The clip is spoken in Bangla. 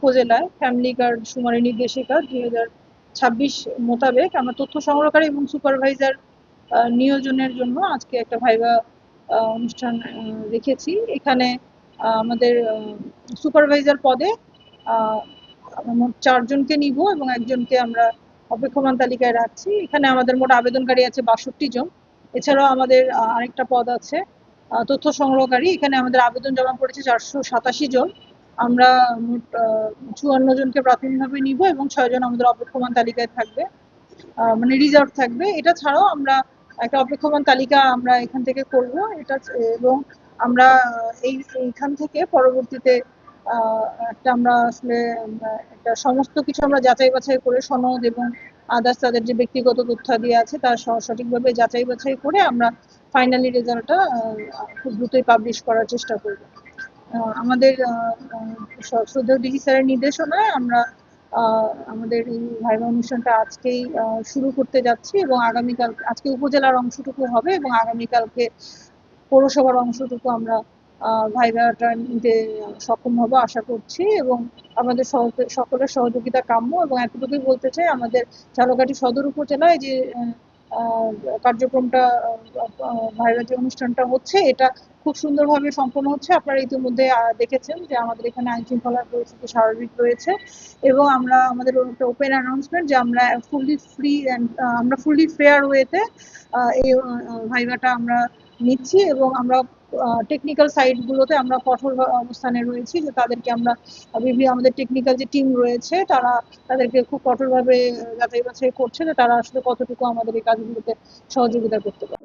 উপজেলায় ফ্যামিলি কার্ড শুমারি নির্দেশিকা 2026 মোতাবেক আমরা তথ্য সংগ্রহকারী এবং সুপারভাইজার নিয়োজনের জন্য আজকে একটা ভাইভা অনুষ্ঠান রেখেছি। এখানে আমাদের সুপারভাইজার পদে মোট 4 জনকে নিব এবং একজনকে আমরা অপেক্ষমান তালিকায় রাখছি। এখানে আমাদের মোট আবেদনকারী আছে 62 জন। এছাড়াও আমাদের আরেকটা পদ আছে তথ্য সংগ্রহকারী। এখানে আমাদের আবেদন জমা পড়েছে 487 জন। আমরা মোট 54 জনকে প্রাথমিকভাবে নিব এবং 6 জন আমাদের অপেক্ষমান তালিকায় থাকবে, মানে রিজার্ভ থাকবে। এটা ছাড়াও আমরা একটা অপেক্ষমান তালিকা আমরা এখান থেকে করব এটা, এবং আমরা এইখান থেকে পরবর্তীতে একটা আমরা আসলে একটা সমস্ত কিছু আমরা যাচাই বাছাই করে সনদ এবং আদার্স তাদের যে ব্যক্তিগত তথ্যাদি আছে তার সঠিকভাবে যাচাই বাছাই করে আমরা ফাইনালি রেজাল্টটা খুব দ্রুতই পাবলিশ করার চেষ্টা করব। আমাদের শ্রদ্ধেয় ডিসি স্যারের নির্দেশনায় আমরা আমাদের এই ভাইভা অনুষ্ঠানটা আজকেই শুরু করতে যাচ্ছি এবং আগামীকাল আজকে উপজেলার অংশটুকু হবে এবং আগামীকালকে পৌরসভার অংশটুকু আমরা ভাইভাটা নিতে সক্ষম হবো আশা করছি এবং আমাদের সকলের সহযোগিতা কাম্য। এবং এতটুকুই বলতে চাই, আমাদের ঝালকাঠি সদর উপজেলায় যে কার্যক্রমটা ভাইভা যে অনুষ্ঠানটা হচ্ছে এটা খুব সুন্দরভাবে সম্পন্ন হচ্ছে। আপনারা ইতিমধ্যে দেখেছেন যে আমাদের এখানে আইন শৃঙ্খলার পরিস্থিতি স্বাভাবিক রয়েছে এবং আমরা আমাদের একটা ওপেন অ্যানাউন্সমেন্ট যে আমরা ফুললি ফেয়ার ওয়েতে এই ভাইভাটা আমরা নিচ্ছি এবং আমরা টেকনিক্যাল সাইটগুলোতে আমরা কঠোর অবস্থানে রয়েছি যে তাদেরকে আমরা আমাদের টেকনিক্যাল যে টিম রয়েছে তাদেরকে খুব কঠোরভাবে যাচাই বাছাই করছে যে তারা আসলে কতটুকু আমাদের এই কাজগুলোতে সহযোগিতা করতে পারে।